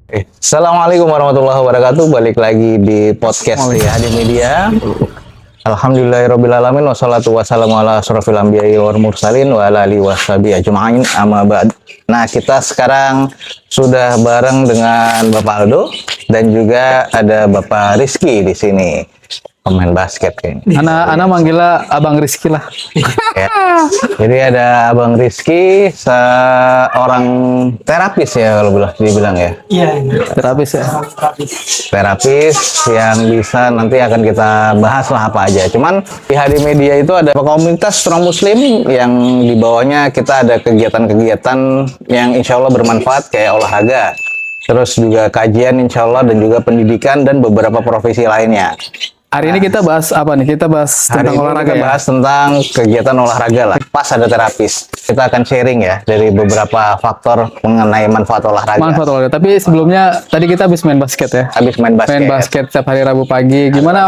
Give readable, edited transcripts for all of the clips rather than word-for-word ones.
Assalamualaikum warahmatullahi wabarakatuh. Balik lagi di podcast di Hadi Media. Alhamdulillahirrabbilalamin. Wassalatu wassalamu ala asrofil anbiya'i wal mursalin wa ala alihi washabihi ajma'in amma ba'd. Nah, kita sekarang sudah bareng dengan Bapak Aldo dan juga ada Bapak Rizky di sini. Pemain basket kayaknya. Ana manggilnya Abang Rizky lah. Ya. Jadi ada Abang Rizky, seorang terapis ya kalau dibilang ya. Iya, Terapis ya. Terapis yang bisa nanti akan kita bahas lah apa aja. Cuman di HD Media itu ada komunitas Strong Muslim yang di bawahnya kita ada kegiatan-kegiatan yang insya Allah bermanfaat kayak olahraga. Terus juga kajian insya Allah dan juga pendidikan dan beberapa profesi lainnya. Hari ini kita bahas apa nih? Kita bahas Hari tentang ini olahraga kita ya. bahas tentang kegiatan olahraga lah. Pas ada terapis, kita akan sharing ya dari beberapa faktor mengenai manfaat olahraga. Manfaat olahraga. Tapi sebelumnya tadi kita habis main basket ya. Habis main basket. Main basket setiap hari Rabu pagi. Gimana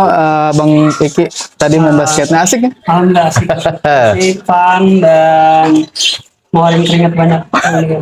Bang Iki tadi main basketnya asik ya? alhamdulillah asik fun dan ngeluarin keringat banyak.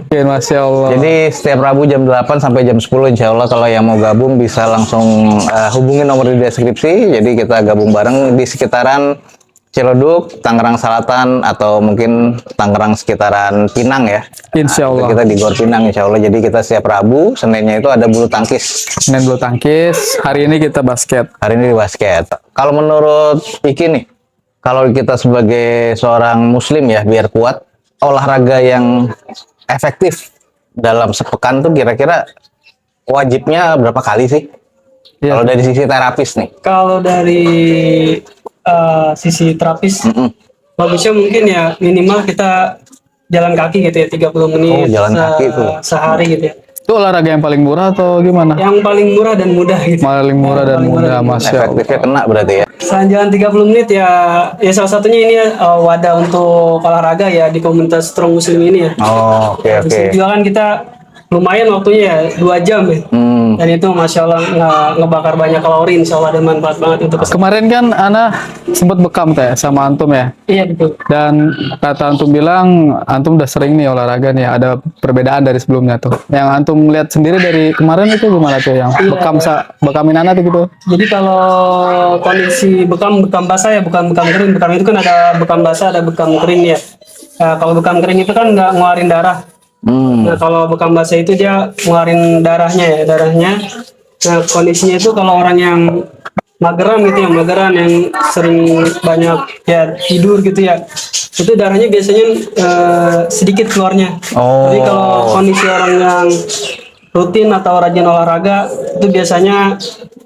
Oke, Masya Allah. Jadi setiap Rabu jam 8 sampai jam 10 insya Allah kalau yang mau gabung bisa langsung hubungi nomor di deskripsi. Jadi kita gabung bareng di sekitaran Ciledug, Tangerang Selatan atau mungkin Tangerang sekitaran Pinang ya. Insya Allah. Kita di Gor Pinang insya Allah. Jadi kita setiap Rabu, Seninnya itu ada bulu tangkis. Main bulu tangkis. Hari ini kita basket. Hari ini di basket. Kalau menurut Iki nih, kalau kita sebagai seorang muslim ya biar kuat, olahraga yang efektif dalam sepekan tuh kira-kira wajibnya berapa kali sih? Iya. Kalau dari sisi terapis nih. Kalau dari sisi terapis, bagusnya mungkin ya minimal kita jalan kaki gitu ya 30 menit Oh, jalan kaki tuh. sehari gitu ya. Itu olahraga yang paling murah atau gimana? Yang paling murah dan mudah gitu. Paling murah dan Paling mudah, dan mudah. Masya Allah. Efektifnya kena berarti ya. Selain jalan 30 menit ya salah satunya ini wadah untuk olahraga ya di komunitas Strong Muslim ini ya. Oh, oke Di oke. sini juga kan kita lumayan waktunya ya 2 jam ya. Dan itu Masya Allah ngebakar banyak kalori, Insya Allah ada manfaat banget untuk kesehatan. Kemarin kan Ana sempat bekam teh sama Antum ya. Iya betul. Dan kata Antum bilang, Antum udah sering nih olahraga nih, ada perbedaan dari sebelumnya tuh. Yang Antum lihat sendiri dari kemarin itu gimana tuh yang bekamin anak tuh gitu? Jadi kalau kondisi bekam basah ya, bukan bekam kering. Bekam itu kan ada bekam basah, ada bekam kering ya. Nah, kalau bekam kering itu kan nggak ngeluarin darah. Nah, kalau bekam basah itu dia ngeluarin darahnya. Nah, kondisinya itu kalau orang yang mageran gitu ya, yang sering banyak ya tidur gitu ya, itu darahnya biasanya sedikit keluarnya. Oh. Jadi kalau kondisi orang yang rutin atau rajin olahraga itu biasanya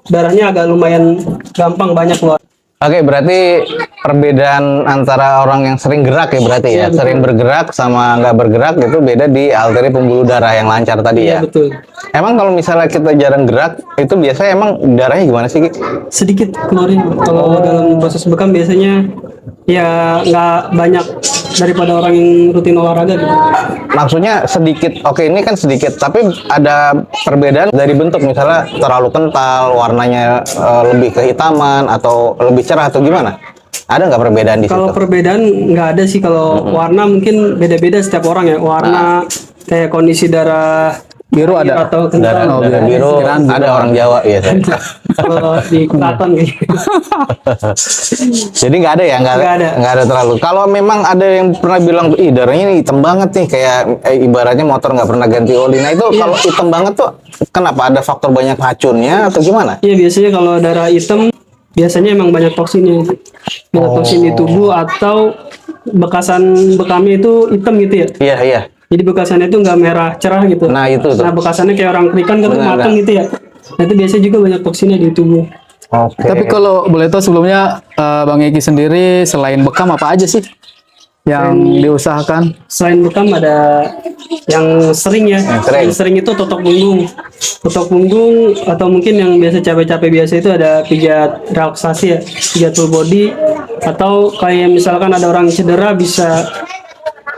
darahnya agak lumayan gampang banyak keluar. Oke, berarti perbedaan antara orang yang sering gerak ya berarti ya. Iya, betul. Sering bergerak sama nggak bergerak itu beda di arteri pembuluh darah yang lancar tadi ya. Iya betul. Emang kalau misalnya kita jarang gerak, itu biasanya emang darahnya gimana sih, Ki? Sedikit keluarin kalau dalam proses bekam biasanya ya nggak banyak daripada orang yang rutin olahraga gitu. Maksudnya sedikit, oke ini kan sedikit, tapi ada perbedaan dari bentuk, misalnya terlalu kental, warnanya lebih kehitaman, atau lebih cerah, atau gimana? Ada nggak perbedaan di Kalau situ? perbedaan nggak ada sih, kalau warna mungkin beda-beda setiap orang ya. Warna kayak kondisi darah Biru ada. atau Darah, kental. darah biru, ada orang Jawa biasanya. Kalau di keraton gitu. Jadi nggak ada ya, nggak ada terlalu. Kalau memang ada yang pernah bilang, ih darahnya ini hitam banget nih, kayak ibaratnya motor nggak pernah ganti oli. Nah itu kalau hitam banget tuh, kenapa? Ada faktor banyak racunnya atau gimana? Iya biasanya kalau darah hitam biasanya emang banyak toksinnya, banyak toksin di tubuh atau bekasan bekamnya itu hitam gitu ya. Iya iya. Jadi bekasannya itu nggak merah cerah gitu. Nah itu tuh. Nah bekasannya kayak orang kerikan kan Benar, matang gitu ya. Nah itu biasanya juga banyak toksinnya di tubuh. Oke. Tapi kalau boleh tahu sebelumnya Bang Iki sendiri selain bekam apa aja sih yang diusahakan? Selain bekam ada yang sering ya. sering. Yang sering itu totok punggung. Totok punggung atau mungkin yang biasa capek-capek biasa itu ada pijat relaksasi ya, pijat full body, atau kayak misalkan ada orang cedera bisa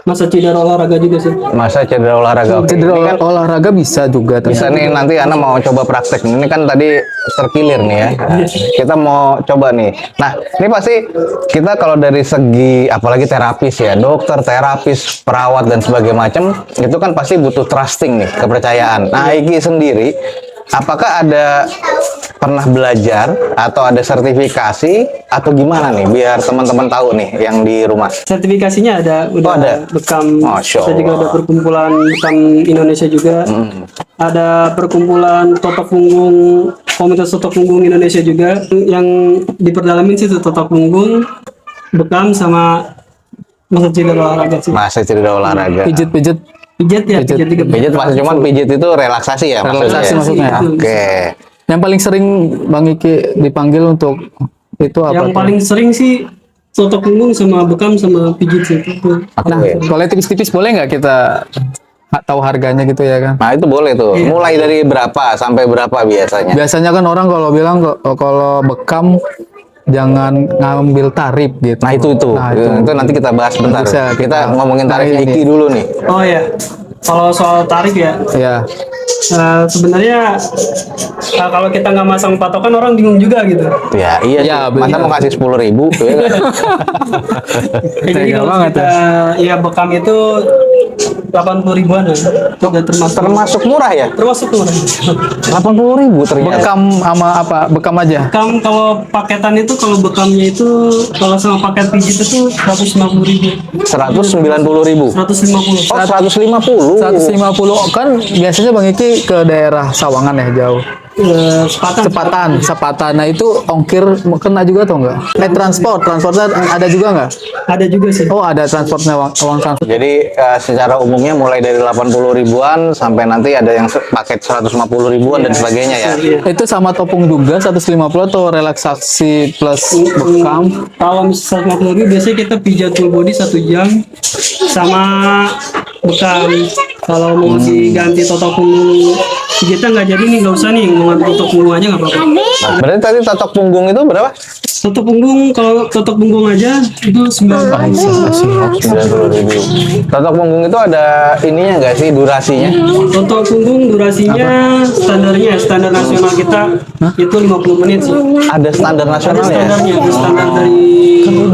masa cedera olahraga juga sih. Masa cedera olahraga. Oke. Cedera Ini kan olahraga bisa juga bisa nih, nanti Ana mau coba praktek. Ini kan tadi terkilir nih ya. Nah, kita mau coba nih. Nah, ini pasti kita kalau dari segi apalagi terapis ya, dokter, terapis, perawat dan sebagainya macam, itu kan pasti butuh trusting nih, kepercayaan. Nah, Iki sendiri apakah ada pernah belajar atau ada sertifikasi atau gimana nih biar teman-teman tahu nih yang di rumah? Sertifikasinya ada, udah ada? bekam. Masya Kita juga ada Allah. perkumpulan bekam Indonesia juga. Ada perkumpulan totok punggung, komunitas totok punggung Indonesia juga. Yang diperdalamin sih itu totok punggung, bekam sama masa cedera olahraga sih. Masa cedera olahraga. pijit-pijit. Pijat ya, pijat juga. Pijit masih cuman pijit itu relaksasi ya Relaksasi maksudnya. maksudnya. Oke. Yang paling sering Bang Iki dipanggil untuk itu apa Yang tuh? paling sering sih totok punggung sama bekam sama pijit sih. Itu. Nah, kalau tipis-tipis boleh nggak kita tahu harganya gitu ya kan? Nah, itu boleh tuh. Mulai dari berapa sampai berapa biasanya? Biasanya kan orang kalau bilang kalau bekam jangan ngambil tarif gitu. Nah, itu. Nah, Itu nanti kita bahas bentar. Bisa Kita kita ngomongin tarif nah, ini. Iki dulu nih. Oh ya, kalau soal tarif ya, Ya. sebenarnya kalau kita nggak masang patokan orang bingung juga gitu. Ya, iya Ya, sih. Masa bener. mau kasih 10.000 ya kan? Jadi Tega kalau banget kita ya bekam itu 80 ribuan ya. Udah termasuk Termasuk murah ya? termasuk murah. 80.000 ternyata. Bekam sama apa? Bekam aja. Bekam kalau paketan itu kalau bekamnya itu kalau sama paket pijit itu 150 ribu. 190.000. 150. Oh, 150. 150 kan biasanya Bang Iki ke daerah Sawangan ya jauh. Sepatan. Nah itu ongkir kena juga atau enggak? Transportnya ada juga enggak? Ada juga sih. Oh ada transportnya uang transport. Jadi secara umumnya mulai dari 80 ribuan sampai nanti ada yang paket 150 ribuan dan sebagainya ya. Itu sama topung juga 150 atau relaksasi plus bekam? Kalau misalnya 150 ribu biasanya kita pijat full body 1 jam sama bekam. Kalau mau diganti totok punggung kita nggak jadi nih, nggak usah nih, mau ngambil totok punggung aja nggak apa-apa. Nah, berarti tadi totok punggung itu berapa? Totok punggung kalau totok punggung aja itu 90. 90.000. Totok punggung itu ada ininya nggak sih durasinya? Totok punggung durasinya standar nasional kita itu 50 menit sih. Ada standar Ada nasional ya? standarnya, ada standar dari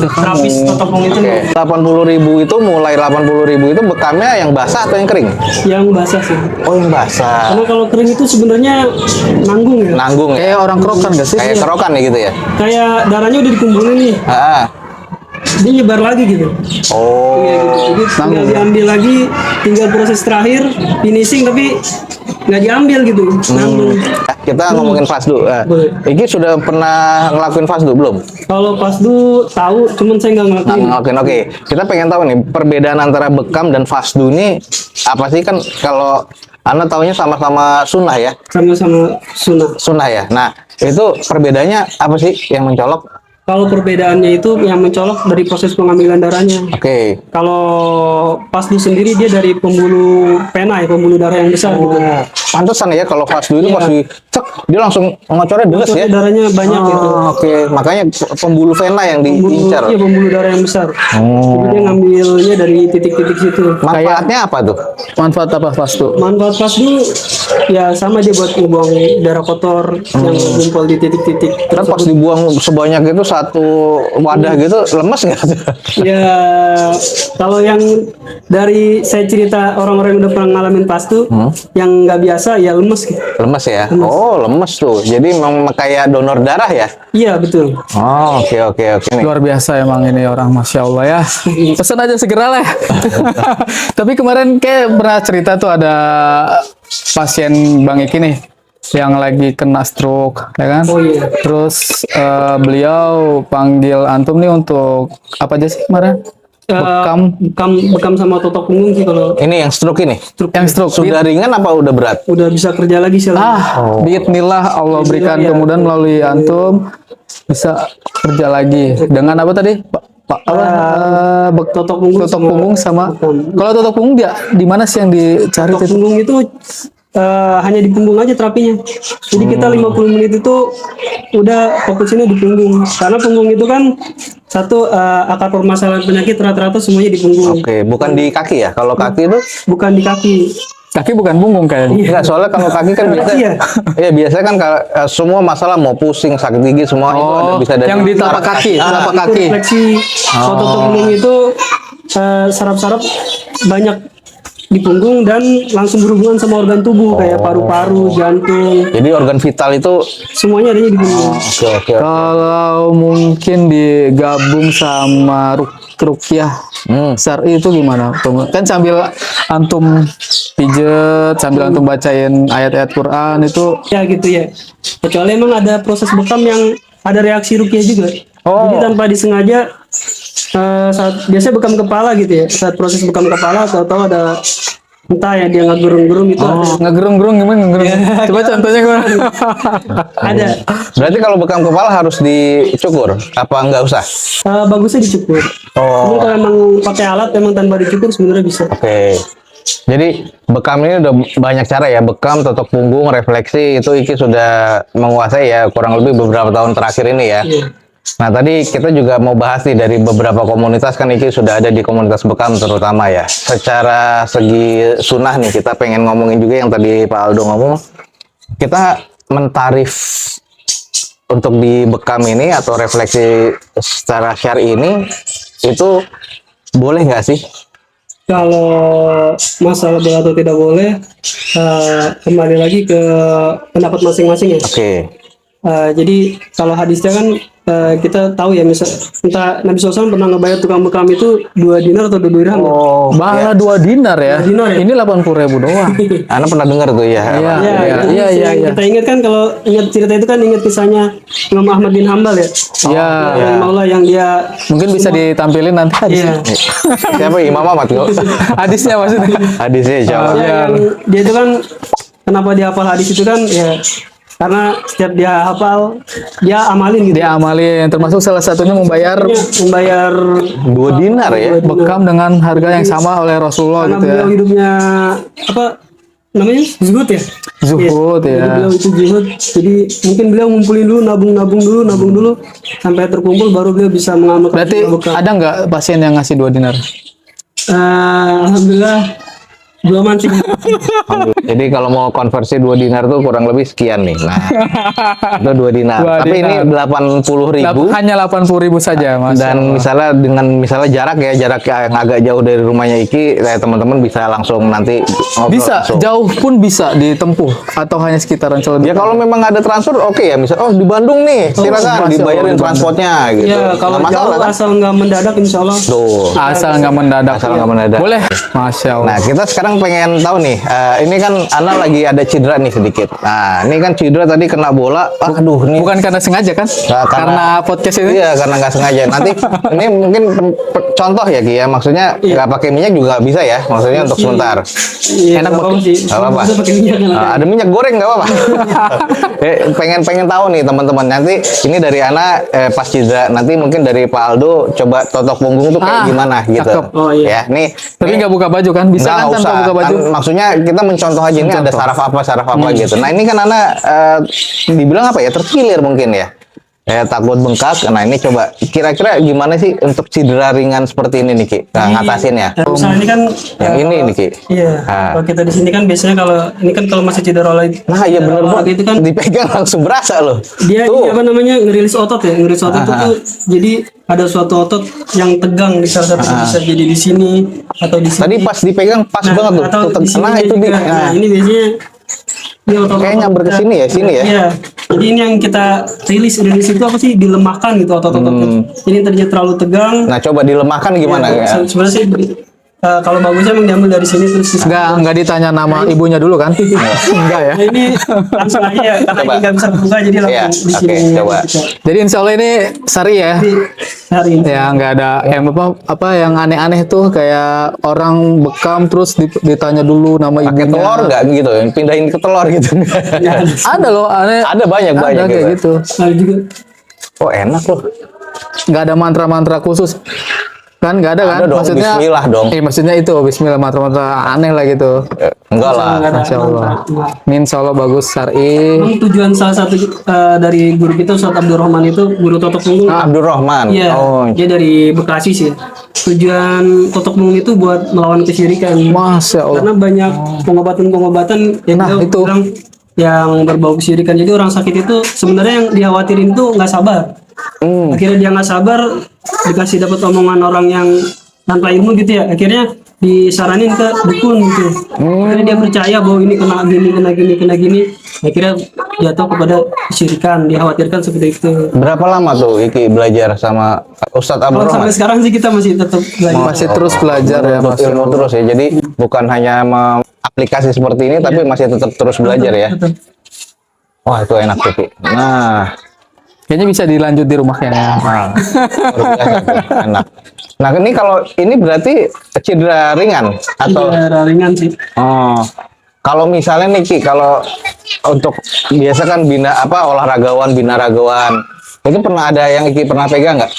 terapis totok punggung itu Oke, 80.000 itu mulai 80.000 itu bekamnya yang basah atau yang kering? yang basah sih. Oh, yang basah. Karena kalau kering itu sebenarnya nanggung ya. Nanggung ya? Kayak orang kerokan gak sih? Kayak kerokan ya gitu ya? Kayak darahnya udah dikumpulin nih, Ah. dia nyebar lagi gitu. Oh. Jadi tinggal diambil lagi, tinggal proses terakhir finishing tapi nggak diambil gitu. Nanggung. Kita ngomongin fasdu. Boleh. Iki sudah pernah ngelakuin fasdu belum? Kalau pas dulu tahu, cuman saya nggak Nah, ngelakuin. ngelakuin. Oke. Kita pengen tahu nih perbedaan antara bekam dan fasdu ini apa sih? Kan kalau Anda taunya sama-sama sunnah ya? Sama-sama sunnah. Sunnah ya. Nah, itu perbedaannya apa sih yang mencolok? Kalau perbedaannya itu yang mencolok dari proses pengambilan darahnya. Oke. Kalau pasdu sendiri dia dari pembuluh vena ya, pembuluh darah yang besar gitu. Pantesan ya kalau fasdu itu Iya. pas cek dia langsung ngocornya deres ya. Soalnya darahnya banyak gitu. Oke, makanya pembuluh vena yang diincar. Iya, pembuluh darah yang besar. Jadi dia ngambilnya dari titik-titik situ. Manfaatnya apa tuh? Manfaat apa fasdu? Manfaat pasdu ya sama dia buat ngebuang darah kotor yang ngumpul di titik-titik. Kan pas dibuang sebanyak itu satu wadah gitu lemes nggak? Ya kalau yang dari saya cerita orang-orang yang udah pernah ngalamin pasdu yang nggak biasa ya lemes gitu. Lemes ya? Oh, lemes tuh. Jadi memang kayak donor darah ya? Iya betul. Oh, oke nih. Luar biasa emang ini orang, Masya Allah ya. Pesan aja segera lah. Tapi kemarin kayak pernah cerita tuh ada pasien Bang Iki nih yang lagi kena stroke, ya kan? Oh iya. Terus beliau panggil antum nih untuk apa aja sih kemarin? Bekam sama totok punggung sih kalau Ini yang stroke ini? Yang stroke. Sudah ringan apa udah berat? udah bisa kerja lagi sih. Bismillah Allah berikan ya. kemudahan melalui antum bisa kerja lagi dengan apa tadi? Pak Totok punggung totok punggung sama bekam. kalau totok punggung dia di mana sih yang dicari Totok itu? punggung itu hanya di punggung aja terapinya. Jadi kita 50 menit itu udah fokusnya di punggung. Karena punggung itu kan satu akar permasalahan penyakit rata-rata semuanya di punggung. Oke, bukan di kaki ya? Kalau kaki itu Bukan di kaki. Kaki bukan punggung kayaknya. enggak, soalnya kalau kaki kan biasa. Iya. Iya, biasanya kan semua masalah mau pusing, sakit gigi semua itu ada, bisa dari yang di telapak kaki, telapak Itu kaki. refleksi otot punggung itu saraf-saraf banyak di punggung dan langsung berhubungan sama organ tubuh kayak paru-paru, jantung, Jadi organ vital itu semuanya adanya di punggung. oke. Kalau mungkin digabung sama rukyah syar'i itu gimana? Kan sambil antum pijet, sambil antum bacain ayat-ayat Quran itu. Ya gitu ya. Kecuali emang ada proses bekam yang ada reaksi rukyah juga. Jadi tanpa disengaja biasanya bekam kepala gitu ya. Saat proses bekam kepala tahu-tahu ada entah ya dia ngegerung-gerung itu ada. Ngegerung-gerung gimana ngegerung? Coba contohnya gimana? Ada. berarti kalau bekam kepala harus dicukur apa enggak usah? Bagusnya dicukur. Tapi kalau emang pakai alat emang tanpa dicukur sebenarnya bisa. Oke. Jadi bekam ini udah banyak cara ya, bekam, totok punggung, refleksi itu Iki sudah menguasai ya kurang lebih beberapa tahun terakhir ini ya. Iya. Nah tadi kita juga mau bahas nih dari beberapa komunitas kan Iki sudah ada di komunitas bekam terutama ya. Secara segi sunnah nih kita pengen ngomongin juga yang tadi Pak Aldo ngomong. Kita mentarif untuk di bekam ini atau refleksi secara syar'i ini itu boleh nggak sih? Kalau masalah boleh atau tidak boleh, kembali lagi ke pendapat masing-masing ya. Oke. Jadi kalau hadisnya kan kita tahu ya, misal entah Nabi SAW pernah ngebayar tukang bekam itu 2 dinar atau 2 dirham. Ya? Malah 2 dinar ya. 2 dinar ya? Ini 80.000 doang. Anda pernah dengar tuh ya? Iya. Jadi yang kita ingat kan kalau ingat cerita itu kan ingat kisahnya Imam Ahmad bin Hambal ya. Iya. Yang Maula yang dia Mungkin bisa ditampilin nanti hadisnya. iya. Siapa Imam Ahmad kok? Hadisnya maksudnya. Hadisnya jawab. Yang dia itu kan kenapa dia hafal hadis itu kan ya karena setiap dia hafal dia amalin gitu. Dia amalin, termasuk salah satunya membayar Membayar 2 dinar ya? bekam dengan harga yang sama oleh Rasulullah karena gitu ya. beliau hidupnya apa namanya zuhud ya. Zuhud Jadi ya. beliau itu zuhud. Jadi mungkin beliau ngumpulin dulu, nabung dulu sampai terkumpul baru beliau bisa mengamalkan. Berarti bekam. ada nggak pasien yang ngasih 2 dinar? Alhamdulillah belum mati. Jadi kalau mau konversi 2 dinar tuh kurang lebih sekian nih. Nah, itu 2 dinar. 2 Tapi dinar. ini 80.000. Hanya 80.000 saja, Mas. Dan misalnya jarak yang agak jauh dari rumahnya Iki, teman-teman bisa langsung nanti ngobrol Bisa, langsung. jauh pun bisa ditempuh atau hanya sekitaran Ya kalau memang ada transfer oke ya, misal di Bandung nih, silakan masih dibayarin di Bandung. transportnya gitu. Ya kalau Nggak jauh masalah kan? asal nggak mendadak insya Allah. Tuh. asal nggak mendadak. Asal nggak mendadak. Boleh. Masya Allah. Nah, kita sekarang pengen tahu nih, ini kan Ana lagi ada cedera nih sedikit. Nah, ini kan cedera tadi kena bola. Aduh, nih. Bukan karena sengaja kan? Nah, karena podcast ini. Iya, karena nggak sengaja. Nanti ini mungkin contoh ya Ki ya, maksudnya nggak pakai minyak juga bisa ya, maksudnya untuk sebentar. Iya, Enak nggak pakai- sih. Nggak apa-apa. Bisa pakai minyak kan ada. Ada minyak goreng nggak apa-apa. pengen tahu nih teman-teman. Nanti ini dari Ana pas cedera. Nanti mungkin dari Pak Aldo coba totok punggung tuh kayak gimana gitu. cakep. Oh, iya. Ya, nih. Tapi nggak buka baju kan? Bisa kan Nggak tanpa usah. buka baju? Kan maksudnya kita mencontoh aja ini ada saraf apa gitu. Nah ini kan Ana dibilang apa ya, terkilir mungkin ya. Takut bengkak. Nah ini coba kira-kira gimana sih untuk cedera ringan seperti ini nih Ki? Nah, ngatasinnya. Ya, misalnya ini kan Yang ini nih Ki. Iya. Ah. Kalau kita di sini kan biasanya kalau masih cedera olahraga. Nah iya bener olahraga banget. itu kan Dipegang langsung berasa loh. dia Tuh. ini apa namanya ngerilis otot ya. Ngerilis otot itu tuh jadi ada suatu otot yang tegang di salah satu bisa jadi di sini atau di sini. Tadi pas dipegang pas banget tuh. atau Tuh, di sini nah itu juga. Bi. Nah, Nah, ini biasanya ini otot kayak nyamber ke sini ya, sini ya. Iya. Jadi ini yang kita rilis itu apa sih dilemahkan gitu otot-ototnya. Ini yang tadinya terlalu tegang. Nah coba dilemahkan gimana ya? Sebenarnya sih kalau bagusnya emang diambil dari sini terus Nggak ditanya nama ibunya dulu kan? Enggak ya. Nah, ini langsung aja ya karena Coba. ini nggak bisa buka jadi langsung Iya, di sini. oke, coba. Jadi insya Allah ini sari ya. Hari ini. Ya nggak ada yang apa yang aneh-aneh tuh kayak orang bekam terus ditanya dulu nama Pakai ibunya. telur nggak gitu? Pindahin ke telur gitu? Ada loh aneh. Ada banyak Ada kayak gitu. Ada juga. Oh enak loh. Nggak ada mantra-mantra khusus. Kan nggak ada kan? Ada dong, bismillah dong. Maksudnya itu bismillah mantra-mantra aneh lah gitu. Enggak lah. Nggak ada Masya Allah. mantra. Ini insya Allah bagus syar'i. Memang tujuan salah satu dari guru kita Ustadz Abdurrahman itu guru totok punggung. Abdurrahman. Iya, Oh, dia dari Bekasi sih. Tujuan totok punggung itu buat melawan kesyirikan. Masya Allah. Karena banyak pengobatan-pengobatan yang Nah, beliau itu. bilang yang berbau kesyirikan. Jadi orang sakit itu sebenarnya yang dikhawatirin itu nggak sabar. Akhirnya dia nggak sabar, dikasih dapat omongan orang yang tanpa ilmu gitu ya. Akhirnya disaranin ke dukun gitu. Akhirnya dia percaya bahwa ini kena gini. Akhirnya jatuh kepada kesyirikan. Dikhawatirkan seperti itu. berapa lama tuh Iki belajar sama Ustadz Kalau Abdurrahman? sampai sekarang sih kita masih tetap belajar. Masih terus belajar ya, Untuk Masya ilmu Allah. terus ya. Jadi bukan hanya aplikasi seperti ini, tapi masih tetap terus belajar ya. Tetap. Wah itu enak tuh Ki. Nah, Kayaknya bisa dilanjut di rumahnya. luar biasa tuh, enak. Nah ini kalau ini berarti cedera ringan atau Cedera ringan sih. oh kalau misalnya nih Ki, kalau untuk biasa kan olahragawan, binaragawan itu pernah ada yang Ki pernah pegang nggak?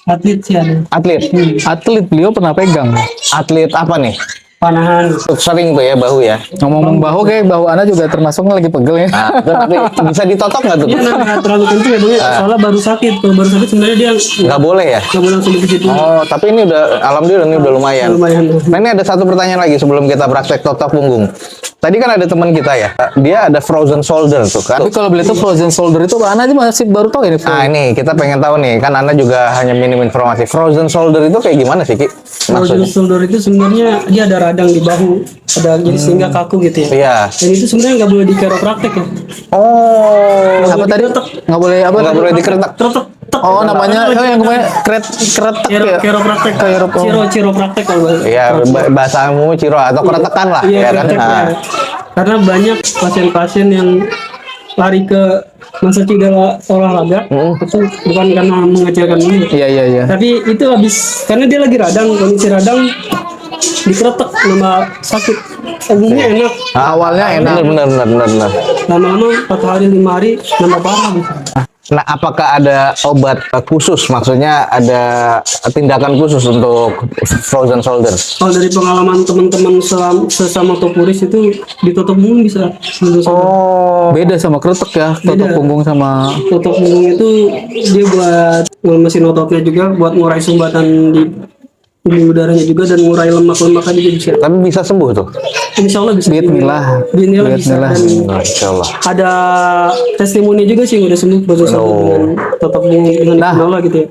Atlet sih ada. Atlet, Atlet beliau pernah pegang. atlet apa nih? Panahan. Sering tuh ya bahu ya. Ngomong-ngomong bahu, kayak bahu Ana juga termasuk lagi pegel ya. Nah, itu tapi bisa ditotok nggak tuh? Dia nggak terlalu kenceng ya, Bang, ya. Soalnya baru sakit. Kalau baru sakit sebenarnya dia Nggak boleh ya? nggak boleh langsung ke situ. Oh, tapi ini udah alhamdulillah ini udah lumayan. Lumayan. Nah, ini ada satu pertanyaan lagi sebelum kita praktek totok punggung. Tadi kan ada teman kita ya, dia ada frozen shoulder tuh kan. Tapi kalau beli itu frozen shoulder itu Ana aja masih baru tahu ini. Nah, ini kita pengen tahu nih, kan Anda juga hanya minim informasi. Frozen shoulder itu kayak gimana sih, Ki? Frozen Maksudnya? shoulder itu sebenarnya dia ada radang di bahu, ada jadi sehingga kaku gitu ya. Iya. Dan itu sebenarnya nggak boleh di chiropractic ya. Oh, Apa tadi? Nggak boleh apa? nggak boleh dikeretak. Tretek. Oh, namanya yang kemarin keret ya. Chiropractic. Chiropractic kalau bahasa. Iya, bahasamu ciro atau keretekan lah, Iya, ya kan? chiropractic, Nah, ya. Karena banyak pasien-pasien yang lari ke masa cedera olahraga itu bukan karena mengecilkan ini, Iya. tapi itu habis karena dia lagi radang, kondisi radang dikeretek nama sakit. Umumnya enak, Awalnya enak. benar. lama-lama 4 hari 5 hari nambah parah gitu. Nah, apakah ada obat khusus? Maksudnya ada tindakan khusus untuk frozen shoulder? Kalau dari pengalaman teman-teman sesama topuris itu ditutup punggung bisa. Oh, Beda sama kretek ya, tutup Beda. punggung sama Tutup punggung itu dia buat mesin ototnya juga, buat ngurai sumbatan di pembuluh darahnya juga dan ngurai lemak-lemaknya juga bisa. tapi bisa sembuh tuh. Insya Allah bisa. Bismillah. Bismillah bisa. Bismillah. Dan Insya Allah. ada testimoni juga sih yang udah sembuh proses dengan tutup punggung dengan Nah. Allah gitu ya.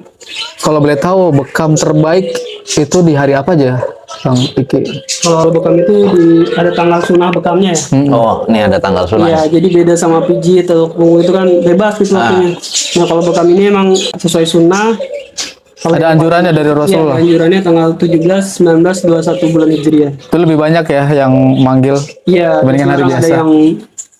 kalau boleh tahu bekam terbaik itu di hari apa aja, Bang Iki? Kalau bekam itu ada tanggal sunah bekamnya ya. Oh, ini ada tanggal sunah. Iya, jadi beda sama pijit atau punggung itu kan bebas gitu waktunya. Nah, kalau bekam ini emang sesuai sunnah. Kalau Ada anjurannya dari Iya, Rasulullah. anjurannya tanggal 17, 19, 21 bulan Hijriah. Itu lebih banyak ya yang manggil. Iya, Dibandingkan hari ada biasa. yang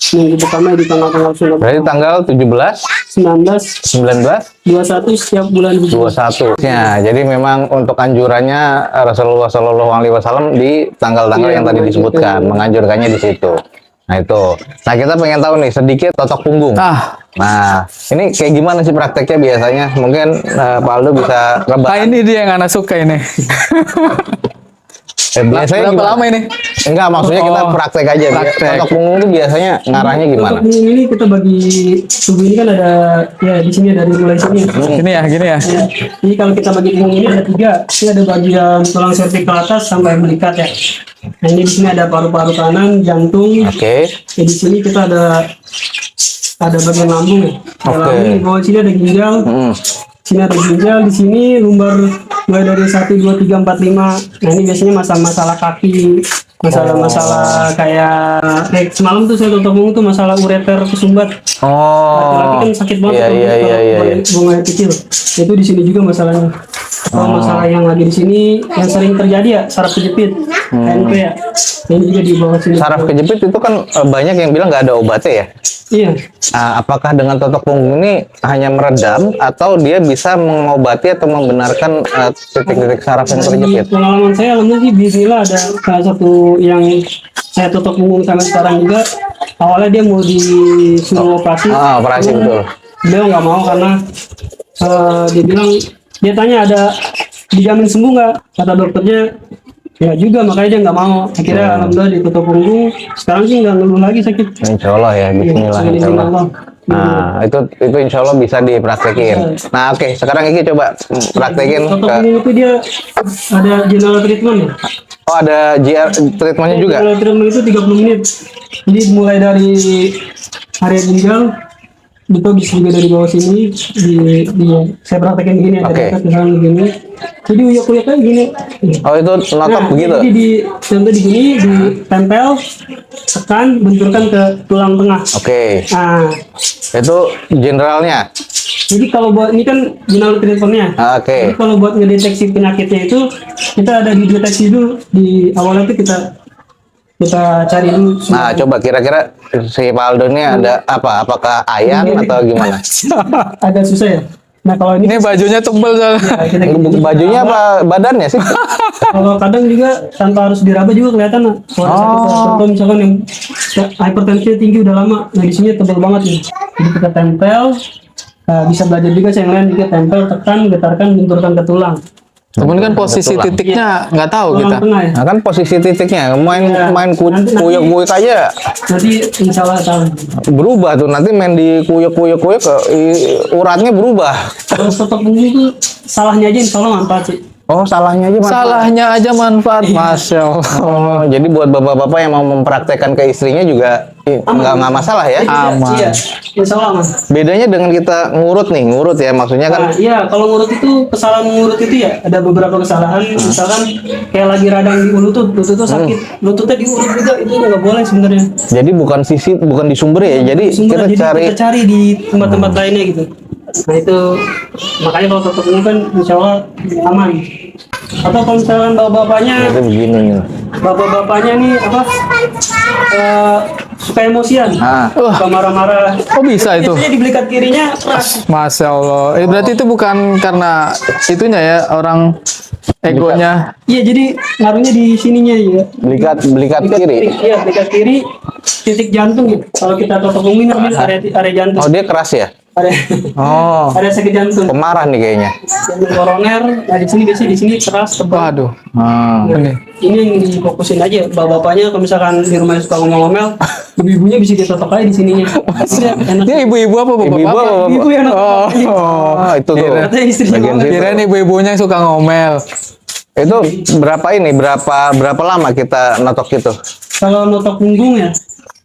nunggu bekamnya di tanggal-tanggal sunnah. Berarti tanggal 17, 19, 19, 21 setiap bulan Hijriah. 21. Ya, jadi memang untuk anjurannya Rasulullah Shallallahu Alaihi Wasallam di tanggal-tanggal Iya, yang tadi disebutkan, menganjurkannya di situ. Nah itu. Nah kita pengen tahu nih sedikit totok punggung. Nah ini kayak gimana sih prakteknya biasanya? Mungkin Pak Aldo bisa Nah rebah. ini dia yang Ana suka ini. Biasanya Berapa gimana? lama ini? Enggak, maksudnya kita Oh, praktek aja. praktek. Totok punggung itu biasanya ngarahnya gimana? Untuk punggung ini kita bagi tubuh ini kan ada ya di sini dari mulai sini. Gini ya. Ya. Jadi kalau kita bagi punggung ini ada 3. Ini ada bagian tulang servikal atas sampai belikat ya. Nah ini di sini ada paru-paru kanan, jantung. Oke. Ya, di sini kita ada bagian lambung ya. Ada Oke. lambung, di bawah sini ada ginjal. Sini ada ginjal, di sini lumbar mulai dari 1, 2, 3, 4, 5. Nah ini biasanya masalah-masalah kaki, masalah-masalah kayak semalam tuh saya tutup punggung tuh masalah ureter kesumbat. Laki-laki Oh. kan sakit banget Iya, kalau iya, kalau iya, iya. buang air kecil. Itu di sini juga masalahnya. Kalau masalah yang lagi di sini yang sering terjadi ya saraf kejepit, KNP ya. Ini juga di bawah sini. Saraf kejepit itu kan banyak yang bilang nggak ada obatnya ya. Iya. Nah, apakah dengan totok punggung ini hanya meredam atau dia bisa mengobati atau membenarkan titik-titik saraf yang terjepit? Di pengalaman saya alhamdulillah sih bismillah ada salah satu yang saya tutup punggung sampai sekarang juga. Awalnya dia mau disuruh operasi. Operasi betul. Beliau nggak mau karena dia bilang dia tanya dijamin sembuh nggak? Kata dokternya ya juga, makanya dia nggak mau. Akhirnya alhamdulillah ditutup punggung. Sekarang sih nggak ngeluh lagi sakit. Insya Allah ya, Bismillah. Iya, Insya Allah. Allah. Nah, itu insya Allah bisa dipraktekin. Nah, oke, sekarang Iki coba praktekin Tutup ke. punggung itu dia ada general treatment ya. Oh, ada JR treatmentnya juga. General treatment itu 30 menit. Jadi mulai dari area ginjal itu bisa juga dari bawah sini di saya praktekin gini ya, Oke. dari atas begini. Jadi uyek-uyek kayak gini. Oh, itu notok begitu. Jadi di contoh di sini ditempel, tekan, benturkan ke tulang tengah. Oke, Nah, itu generalnya. jadi kalau buat ini kan general treatmentnya. Oke. Jadi kalau buat ngedeteksi penyakitnya itu kita ada di deteksi dulu di awalnya itu kita cari dulu. Nah, coba kira-kira si Pak Aldo ini ada apa? Apakah ayan atau gimana? Agak susah ya. Nah kalau ini Ini bajunya tebel soalnya. kita Bajunya apa badannya sih? kalau kadang juga tanpa harus diraba juga kelihatan lah. Kalau ada sakit tertentu misalkan yang hipertensinya tinggi udah lama, nah di sini tebal banget nih. Jadi kita tempel, bisa belajar juga saya yang lain juga tempel, tekan, getarkan, benturkan ke tulang. Cuman kan posisi titiknya nggak tahu kita. Tulang tengah ya. Nah, kan posisi titiknya main Nanti- kuyuk-kuyuk aja Nanti insya Allah tahu. berubah tuh, nanti main di kuyuk-kuyuk uratnya berubah. Kalau tutup punggung itu salahnya aja insya Allah manfaat sih. Oh, salahnya aja manfaat. Salahnya aja manfaat, Masya Allah. Oh, jadi buat bapak-bapak yang mau mempraktekkan ke istrinya juga nggak masalah ya. Aman. Iya, insya Allah aman. Bedanya dengan kita ngurut ya, maksudnya kan. Nah, iya, kalau ngurut itu kesalahan ngurut itu ya ada beberapa kesalahan. Misalkan kayak lagi radang di lutut tuh sakit, lututnya diurut juga itu nggak boleh sebenarnya. Jadi bukan di sumber ya, jadi Sumber, kita cari. kita cari di tempat-tempat lainnya gitu. Nah itu makanya kalau tutup punggung kan insya Allah aman. Atau kalau misalkan bapak-bapaknya, Itu begini nih. bapak-bapaknya nih apa suka emosian, Ah, suka marah-marah. Oh bisa itu? Biasanya di belikat kirinya keras. Masya Allah. Berarti itu bukan karena itunya ya, orang egonya. Iya, jadi ngaruhnya di sininya ya. belikat kiri. Iya, belikat kiri titik jantung gitu. Kalau kita tutup punggung ini area jantung. Oh, dia keras ya? Ada Oh, ada sakit jantung. pemarah nih kayaknya. Jantung koroner. Nah di sini biasanya di sini keras tebal. Waduh. Hmm. Nah, ini yang difokusin aja. Bapak-bapaknya kalau misalkan di rumah suka ngomel-ngomel, ibu-ibunya bisa ditotok aja di sininya. Enak. Ini ibu-ibu apa bapak-bapak? Ibu-ibu apa bapak? Ibu yang Oh, Oh, itu tuh. Katanya istrinya Bagian ngomel. situ. kirain ibu-ibunya yang suka ngomel. Itu berapa lama kita notok itu? Kalau notok punggung ya,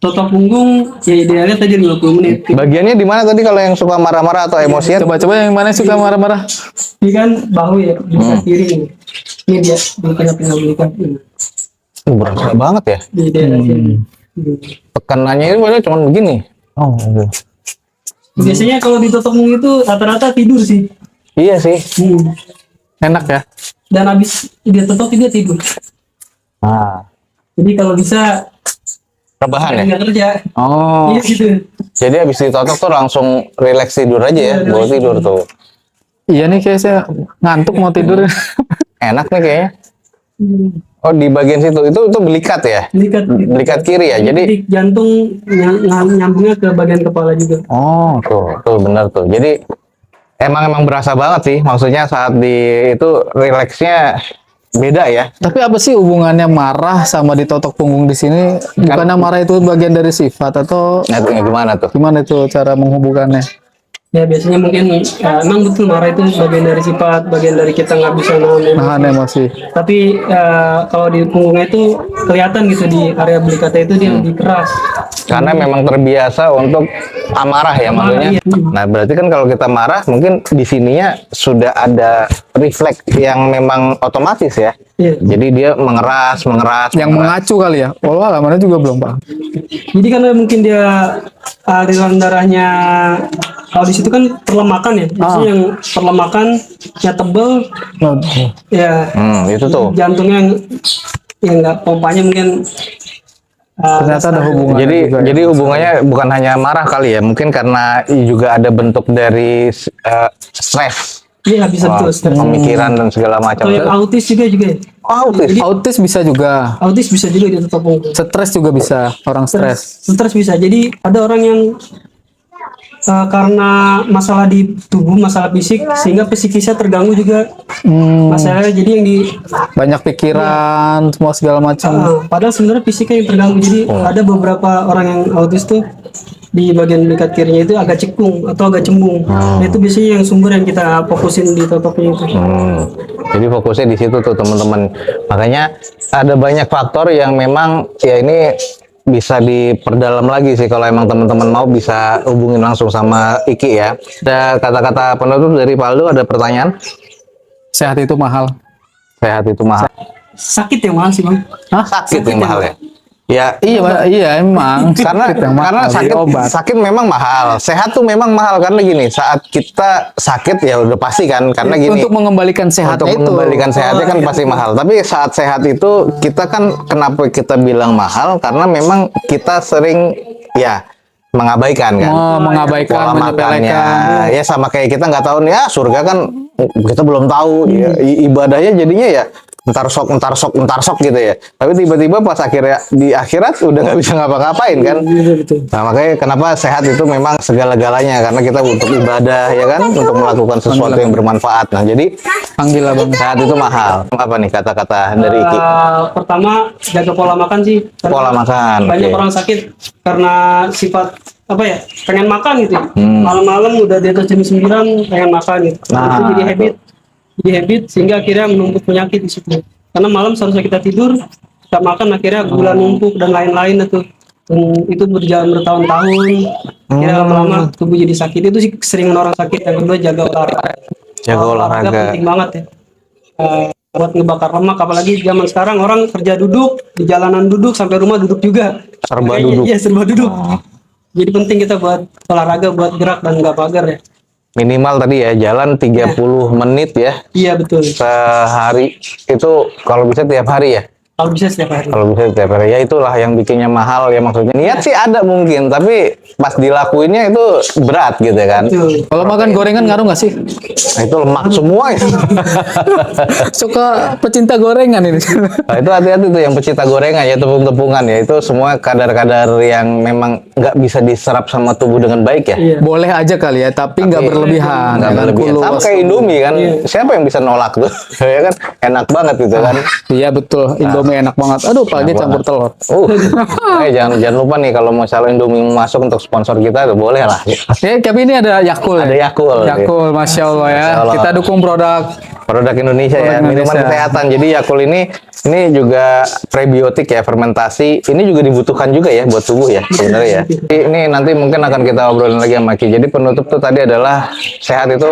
notok punggung ya idealnya tadi 50 menit. Bagiannya di mana tadi kalau yang suka marah-marah atau emosian? Coba-coba yang mana suka marah-marah? Ini kan bahu ya, belikat kiri ini. Ini dia belikat belikat ini. Berasa banget ya. Di daerah sini. Tekanannya ini padahal cuma begini. Oh, gitu. Biasanya kalau ditutup punggung itu rata-rata tidur sih. Iya sih. Enak ya? Dan habis dia tutup dia tidur. Nah, Jadi kalau bisa rebahan ya? nggak kerja. Oh, Iya gitu. jadi habis ditotok tuh langsung rileks tidur aja ya, bawa tidur tuh. Iya nih kayak saya ngantuk mau tidur. Enak nih kayaknya. Oh, di bagian situ itu belikat ya? Belikat kiri ya. Jadi Titik jantung nyambungnya ke bagian kepala juga. oh, tuh benar tuh. Jadi emang berasa banget sih. Maksudnya saat itu rileksnya beda ya. Tapi apa sih hubungannya marah sama ditotok punggung di sini? Bukannya marah itu bagian dari sifat atau Nah, itu gimana tuh? gimana itu cara menghubungkannya? Ya biasanya mungkin emang betul marah itu bagian dari sifat, bagian dari kita nggak bisa nahan emosi. Nahan emosi. Tapi kalau di punggungnya itu kelihatan gitu di area belikatnya itu dia lebih keras. Karena memang terbiasa untuk amarah ya maksudnya. Iya. Nah, berarti kan kalau kita marah mungkin di sininya sudah ada refleks yang memang otomatis ya. Iya. Jadi dia mengeras. Yang mengacu kali ya? Oh, mana juga belum paham. Jadi karena mungkin dia aliran darahnya kalau di situ kan perlemakan ya. Biasanya yang perlemakannya tebel ya. Itu tuh. Jantungnya yang nggak pompanya mungkin Ternyata ada hubungan. Jadi hubungannya bukan hanya marah kali ya, mungkin karena juga ada bentuk dari stres, iya bisa betul. pemikiran dan segala macam. Kalau yang autis juga ya. Autis. Autis bisa juga. Autis bisa juga ditutup punggung. Stres juga bisa. Orang stres. Stres bisa. Jadi ada orang yang karena masalah di tubuh, masalah fisik, sehingga psikisnya terganggu juga. Masalahnya jadi yang di Banyak pikiran, semua segala macam. padahal sebenarnya fisiknya yang terganggu. Jadi ada beberapa orang yang autis tuh di bagian dekat kirinya itu agak cekung atau agak cembung. Nah, itu biasanya yang sumber yang kita fokusin di totoknya itu. Jadi fokusnya di situ tuh teman-teman. Makanya ada banyak faktor yang memang ya ini bisa diperdalam lagi sih, kalau emang teman-teman mau bisa hubungin langsung sama Iki ya. Ada kata-kata penutup dari Paldo, ada pertanyaan? Sehat itu mahal. Sehat itu mahal. Sakit yang mahal sih bang. Hah? Sakit yang mahal ya? Ya Iya, iya emang. karena Sakit yang mahal, karena beli sakit obat. sakit memang mahal, sehat tuh memang mahal karena gini, saat kita sakit ya udah pasti kan, karena gini, Untuk mengembalikan sehatnya untuk itu. mengembalikan sehatnya kan pasti mahal. Tapi saat sehat itu kita kan, kenapa kita bilang mahal, karena memang kita sering ya mengabaikan kan, Mengabaikan, pola makannya menyepelekan. ya, sama kayak kita nggak tahu nih ya surga kan kita belum tahu ya, ibadahnya jadinya ya entar sok gitu ya. Tapi tiba-tiba pas akhirnya di akhirat udah nggak bisa ngapa-ngapain kan. Nah makanya kenapa sehat itu memang segala-galanya, karena kita untuk ibadah ya kan, untuk melakukan sesuatu yang bermanfaat. Nah jadi Panggil lah bang. sehat itu mahal. Apa nih kata-kata dari Iki? Pertama, jaga pola makan sih. Karena Pola makan, banyak oke. orang sakit karena sifat apa ya, pengen makan gitu. Malam-malam udah di atas jam 9 pengen makan gitu. Nah, Itu jadi habit sehingga akhirnya menumpuk penyakit di situ. Karena malam seharusnya kita tidur, kita makan, akhirnya gula numpuk dan lain-lain itu. Dan itu berjalan bertahun-tahun. Akhirnya lama-lama tubuh jadi sakit. Itu sih sering orang sakit. Yang kedua, jaga olahraga. Jaga olahraga. Penting banget ya. Buat ngebakar lemak, apalagi zaman sekarang orang kerja duduk, di jalanan duduk, sampai rumah duduk juga. Serba Makanya, duduk. Iya, serba duduk. Jadi penting kita buat olahraga, buat gerak dan nggak pagar ya. Minimal tadi ya jalan 30 menit ya Iya betul. sehari, itu kalau bisa tiap hari ya. Kalau bisa setiap hari. Kalau bisa tiap hari, ya itulah yang bikinnya mahal ya, maksudnya niat sih ada mungkin, tapi pas dilakuinnya itu berat gitu kan. Betul. Kalau makan gorengan ngaruh nggak sih? Nah, itu lemak semua ya. Suka pecinta gorengan ini. Nah, itu hati-hati tuh yang pecinta gorengan ya, tepung-tepungan ya, itu semua kadar-kadar yang memang nggak bisa diserap sama tubuh dengan baik ya. Iya. Boleh aja kali ya, tapi nggak berlebihan. Nggak Jangan berlebihan. kulo. Sama kayak Indomie kan, siapa yang bisa nolak tuh? Ya kan, enak banget gitu kan. Iya betul, Indomie enak banget. Aduh, pagi campur telur. Jangan lupa nih, kalau mau misalnya Indomie mau masuk untuk sponsor kita, tuh boleh lah. Ya, tapi ini ada Yakult. Ada ya? Yakult. Yakult, Masya Allah ya. Masya Allah. Kita dukung produk. Produk Indonesia ya, Produk minuman Indonesia. kesehatan. Jadi Yakult ini juga prebiotik ya, fermentasi. Ini juga dibutuhkan juga ya buat tubuh ya sebenarnya ya. Ini nanti mungkin akan kita obrolin lagi sama Ki. Jadi penutup tuh tadi adalah sehat itu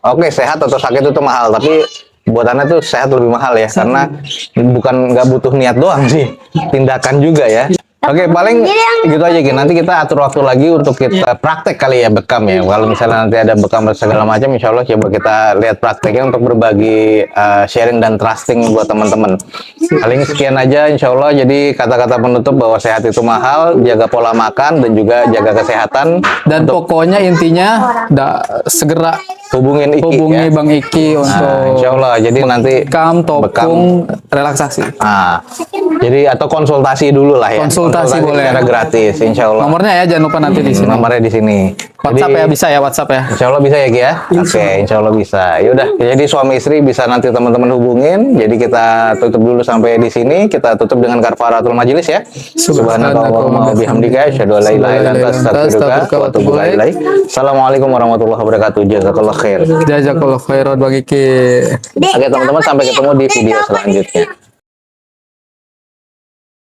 oke, sehat atau sakit itu mahal, tapi buat Anda tuh sehat lebih mahal ya, karena bukan nggak butuh niat doang sih, tindakan juga ya. Oke, paling gitu aja Ki. Nanti kita atur waktu lagi untuk kita praktek kali ya, bekam ya. Kalau misalnya nanti ada bekam dan segala macam, insya Allah coba kita lihat prakteknya untuk berbagi sharing dan trusting buat teman-teman. Paling sekian aja insya Allah. Jadi kata-kata penutup bahwa sehat itu mahal, jaga pola makan dan juga jaga kesehatan. Dan pokoknya intinya segera Hubungin Iki hubungi ya. Bang Iki Nah, untuk insya Allah. Jadi nanti bekam, topung, relaksasi. Nah, jadi atau konsultasi dulu lah ya. Konsultasi boleh. secara gratis, insya Allah. Nomornya ya jangan lupa nanti di sini. Nomornya di sini. WhatsApp Jadi, ya, bisa ya WhatsApp ya. Insya Allah bisa ya Ki ya? Oke, insya Allah bisa. Yaudah, jadi suami istri bisa nanti teman-teman hubungin. Jadi kita tutup dulu sampai di sini. Kita tutup dengan kafaratul majelis ya. Subhanakallahumma wa bihamdika asyhadu an la ilaha illa anta astaghfiruka wa atubu ilaik. Assalamualaikum warahmatullahi wabarakatuh. Jazakallah khair. Jazakallah khairan Bang Iki. Oke teman-teman, sampai ketemu di video selanjutnya.